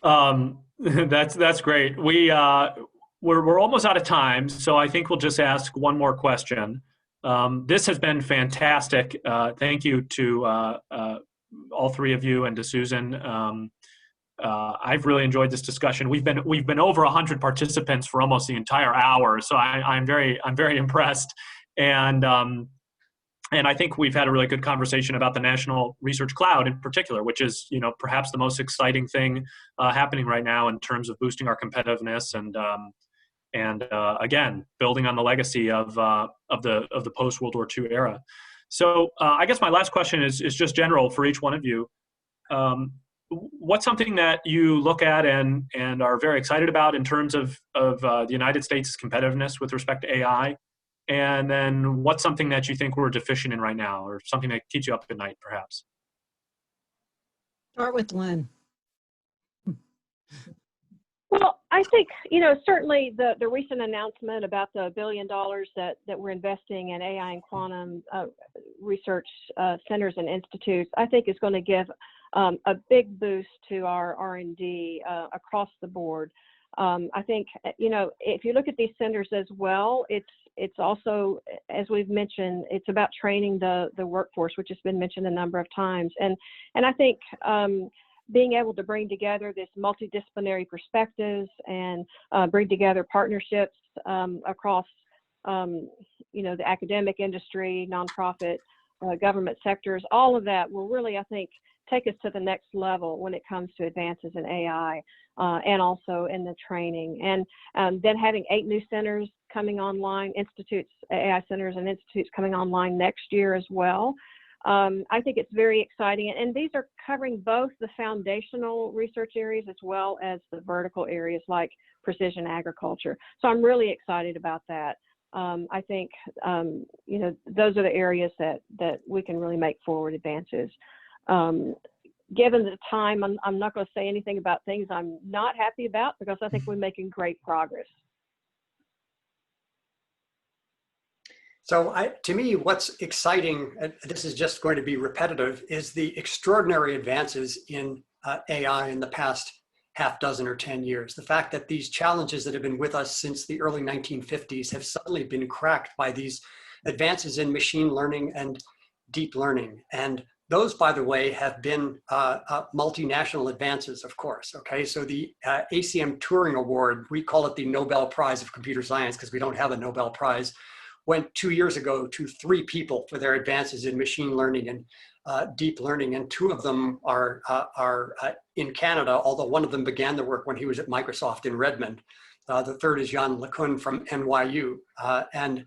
That's great. We're almost out of time, so I think we'll just ask one more question. This has been fantastic. Thank you to all three of you and to Susan. I've really enjoyed this discussion. We've been over 100 participants for almost the entire hour, so I'm very impressed. And I think we've had a really good conversation about the National Research Cloud in particular, which is, you know, perhaps the most exciting thing happening right now in terms of boosting our competitiveness and again, building on the legacy of the post World War II era. So I guess my last question is just general for each one of you. What's something that you look at and are very excited about in terms of the United States' competitiveness with respect to AI? And then what's something that you think we're deficient in right now, or something that keeps you up at night, perhaps? Start with Lynne. Well, I think, you know, certainly the recent announcement about the $1 billion that we're investing in AI and quantum research centers and institutes, I think is going to give a big boost to our R&D across the board. I think, you know, if you look at these centers as well, it's also, as we've mentioned, it's about training the workforce, which has been mentioned a number of times. And I think being able to bring together this multidisciplinary perspectives and bring together partnerships across, you know, the academic industry, nonprofit, government sectors, all of that will really, I think, take us to the next level when it comes to advances in AI and also in the training. And then having 8 new centers coming online, institutes, AI centers and institutes coming online next year as well. I think it's very exciting. And these are covering both the foundational research areas as well as the vertical areas like precision agriculture. So I'm really excited about that. I think, you know, those are the areas that we can really make forward advances. Given the time, I'm not going to say anything about things I'm not happy about, because I think we're making great progress. So to me, what's exciting, and this is just going to be repetitive, is the extraordinary advances in AI in the past half dozen or 10 years. The fact that these challenges that have been with us since the early 1950s have suddenly been cracked by these advances in machine learning and deep learning. And those, by the way, have been multinational advances, of course, okay? So the Acm Touring Award, we call it the Nobel Prize of Computer Science because we don't have a Nobel Prize, went 2 years ago to 3 people for their advances in machine learning and deep learning, and 2 of them are in Canada, although one of them began the work when he was at Microsoft in Redmond. The third is Jan LeCun from NYU. And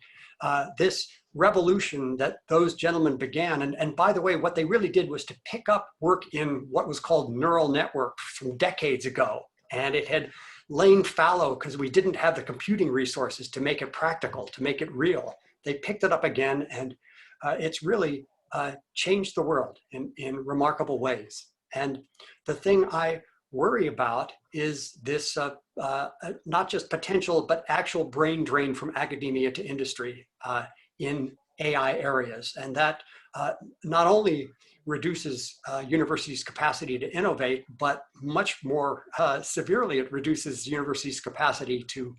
this revolution that those gentlemen began, and by the way, what they really did was to pick up work in what was called neural networks from decades ago. And it had lain fallow because we didn't have the computing resources to make it practical, to make it real. They picked it up again, and it's really changed the world in remarkable ways. And the thing I worry about is this not just potential, but actual brain drain from academia to industry in AI areas. And that not only reduces universities' capacity to innovate, but much more severely, it reduces universities' capacity to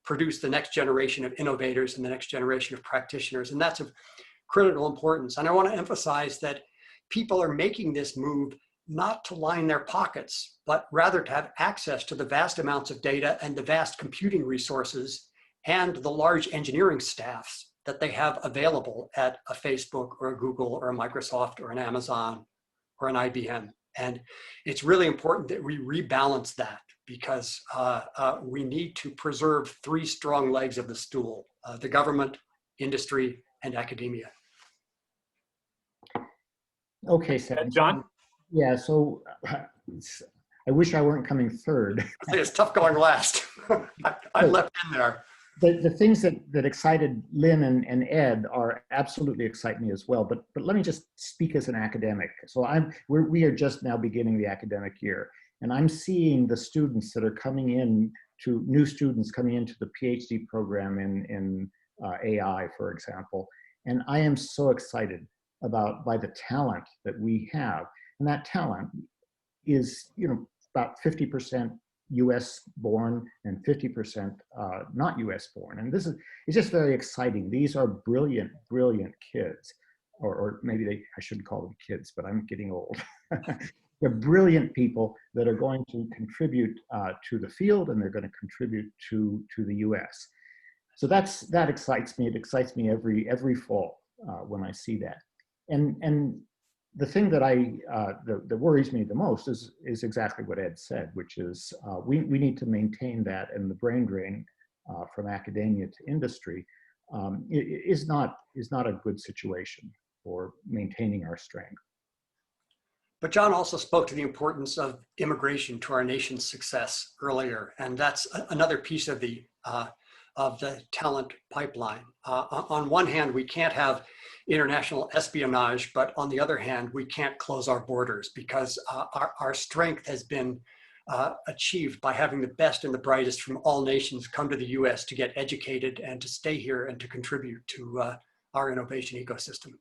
produce the next generation of innovators and the next generation of practitioners. And that's of critical importance. And I want to emphasize that people are making this move not to line their pockets, but rather to have access to the vast amounts of data and the vast computing resources and the large engineering staffs that they have available at a Facebook or a Google or a Microsoft or an Amazon or an IBM. And it's really important that we rebalance that, because we need to preserve 3 strong legs of the stool: the government, industry, and academia. Okay, Sam. John? Yeah, so I wish I weren't coming third. I think it's tough going last. I left in there. The things that excited Lynne and Ed are absolutely excite me as well. But let me just speak as an academic. So we are just now beginning the academic year, and I'm seeing the students that are coming in to new students coming into the PhD program in AI, for example. And I am so excited by the talent that we have. And that talent is, about 50% US born and 50% not US born. And it's just very exciting. These are brilliant, brilliant kids. Or maybe I shouldn't call them kids, but I'm getting old. They're brilliant people that are going to contribute to the field, and they're going to contribute to the US. So that excites me. It excites me every fall when I see that. And the thing that that worries me the most is exactly what Ed said, which is we need to maintain that, and the brain drain from academia to industry is not a good situation for maintaining our strength. But John also spoke to the importance of immigration to our nation's success earlier, and that's another piece of the talent pipeline. On one hand, we can't have international espionage, but on the other hand, we can't close our borders, because our strength has been achieved by having the best and the brightest from all nations come to the US to get educated and to stay here and to contribute to our innovation ecosystem.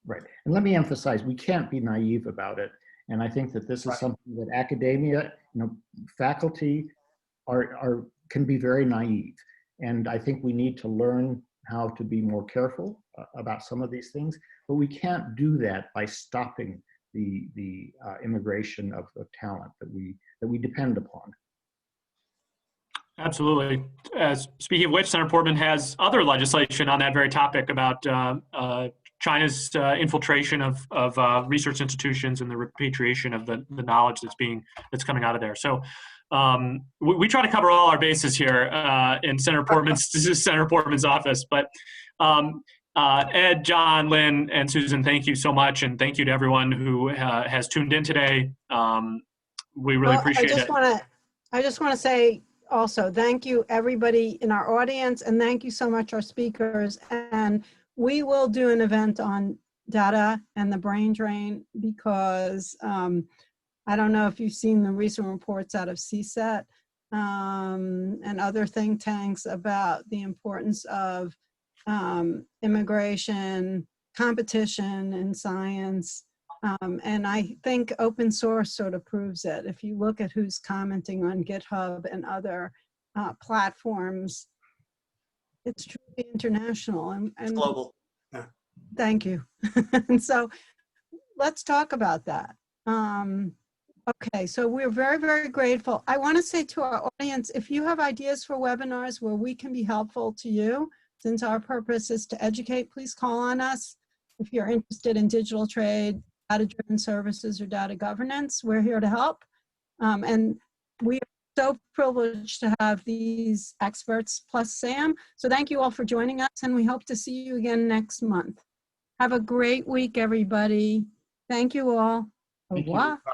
Right, and let me emphasize, we can't be naive about it. And I think that this is something that academia, faculty can be very naive. And I think we need to learn how to be more careful about some of these things, but we can't do that by stopping the immigration of talent that we depend upon. Absolutely. Speaking of which, Senator Portman has other legislation on that very topic about China's infiltration of research institutions and the repatriation of the knowledge that's coming out of there. So we try to cover all our bases here in Senator Portman's office. But Ed, John, Lynn, and Susan, thank you so much, and thank you to everyone who has tuned in today. We really appreciate it. I just want to say also thank you everybody in our audience, and thank you so much our speakers. And we will do an event on data and the brain drain, because I don't know if you've seen the recent reports out of CSET and other think tanks about the importance of immigration, competition in science. And I think open source sort of proves it. If you look at who's commenting on GitHub and other platforms, it's truly international and global. Yeah. Thank you. And so let's talk about that. Okay, so we're very, very grateful. I want to say to our audience, if you have ideas for webinars where we can be helpful to you, since our purpose is to educate, please call on us. If you're interested in digital trade, data-driven services, or data governance, we're here to help. And we are so privileged to have these experts plus Sam. So thank you all for joining us, and we hope to see you again next month. Have a great week, everybody. Thank you all. Au revoir. Bye.